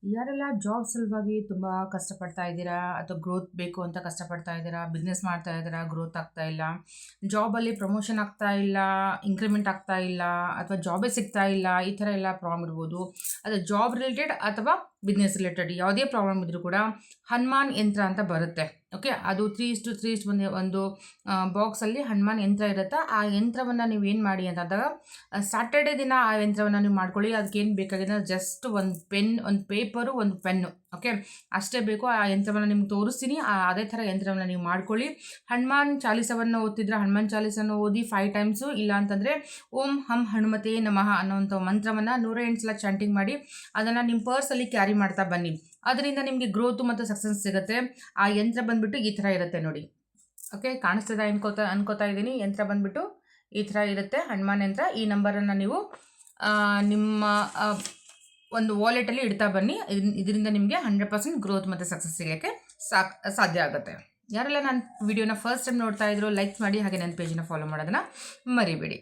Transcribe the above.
ಯಾರೆಲ್ಲ ಜಾಬ್ ಸಲುವಾಗಿ ತುಂಬ ಕಷ್ಟಪಡ್ತಾ ಇದ್ದೀರಾ ಅಥವಾ ಗ್ರೋತ್ ಬೇಕು ಅಂತ ಕಷ್ಟಪಡ್ತಾ ಇದ್ದೀರಾ, ಬಿಸ್ನೆಸ್ ಮಾಡ್ತಾ ಇದ್ದೀರಾ, ಗ್ರೋತ್ ಆಗ್ತಾ ಇಲ್ಲ, ಜಾಬಲ್ಲಿ ಪ್ರಮೋಷನ್ ಆಗ್ತಾ ಇಲ್ಲ, ಇಂಕ್ರಿಮೆಂಟ್ ಆಗ್ತಾ ಇಲ್ಲ, ಅಥವಾ ಜಾಬೇ ಸಿಗ್ತಾ ಇಲ್ಲ, ಈ ಥರ ಎಲ್ಲ ಪ್ರಾಬ್ಲಮ್ ಇರ್ಬೋದು. ಅದು ಜಾಬ್ ರಿಲೇಟೆಡ್ ಅಥವಾ ಬಿಸ್ನೆಸ್ ರಿಲೇಟೆಡ್ ಯಾವುದೇ ಪ್ರಾಬ್ಲಮ್ ಇದ್ರೂ ಕೂಡ ಹನುಮಾನ್ ಯಂತ್ರ ಅಂತ ಬರುತ್ತೆ. ಓಕೆ, ಅದು 3:3 ಒಂದು ಬಾಕ್ಸಲ್ಲಿ ಹನುಮಾನ್ ಯಂತ್ರ ಇರುತ್ತೆ. ಆ ಯಂತ್ರವನ್ನು ನೀವು ಏನು ಮಾಡಿ ಅಂತಂದಾಗ ಸ್ಯಾಟರ್ಡೇ ದಿನ ಆ ಯಂತ್ರವನ್ನು ನೀವು ಮಾಡ್ಕೊಳ್ಳಿ. ಅದಕ್ಕೇನು ಬೇಕಾಗಿದೆ ಜಸ್ಟ್ ಒಂದು ಪೆನ್, ಒಂದು ಪೇಪರು, ಒಂದು ಪೆನ್ನು. ಓಕೆ, ಅಷ್ಟೇ ಬೇಕು. ಆ ಯಂತ್ರವನ್ನು ನಿಮ್ಗೆ ತೋರಿಸ್ತೀನಿ. ಅದೇ ಥರ ಯಂತ್ರವನ್ನು ನೀವು ಮಾಡ್ಕೊಳ್ಳಿ. ಹನುಮಾನ್ ಚಾಲೀಸವನ್ನು ಓದ್ತಿದ್ರೆ ಹನುಮಾನ್ ಚಾಲೀಸನ್ನು ಓದಿ 5 ಟೈಮ್ಸು, ಇಲ್ಲ ಅಂತಂದರೆ ಓಂ ಹಂ ಹನುಮತೇ ನಮಃ ಅನ್ನೋವಂಥ ಮಂತ್ರವನ್ನು 108 ಸಲ ಚಾಂಟಿಂಗ್ ಮಾಡಿ ಅದನ್ನು ನಿಮ್ಮ ಪರ್ಸಲ್ಲಿ ಕ್ಯಾರಿ ಮಾಡ್ತಾ ಬನ್ನಿ. ಅದರಿಂದ ನಿಮಗೆ ಗ್ರೋತು ಮತ್ತು ಸಕ್ಸಸ್ ಸಿಗುತ್ತೆ. ಆ ಯಂತ್ರ ಬಂದುಬಿಟ್ಟು ಈ ಥರ ಇರುತ್ತೆ ನೋಡಿ. ಓಕೆ, ಕಾಣಿಸ್ತದೆ ಅನ್ಕೋತಾ ಇದ್ದೀನಿ. ಯಂತ್ರ ಬಂದುಬಿಟ್ಟು ಈ ಥರ ಇರುತ್ತೆ, ಹನುಮಾನ್ ಯಂತ್ರ. ಈ ನಂಬರನ್ನು ನೀವು ನಿಮ್ಮ ಒಂದು ವಾಲೆಟಲ್ಲಿ ಇಡ್ತಾ ಬನ್ನಿ. ಇದರಿಂದ ನಿಮಗೆ 100% ಗ್ರೋತ್ ಮತ್ತು ಸಕ್ಸಸ್ ಸಿಗೋಕ್ಕೆ ಸಾಧ್ಯ ಆಗುತ್ತೆ. ಯಾರೆಲ್ಲ ನನ್ನ ವಿಡಿಯೋನ ಫಸ್ಟ್ ಟೈಮ್ ನೋಡ್ತಾ ಇದ್ರು ಲೈಕ್ ಮಾಡಿ, ಹಾಗೆ ನನ್ನ ಪೇಜನ್ನ ಫಾಲೋ ಮಾಡೋದನ್ನು ಮರಿಬೇಡಿ.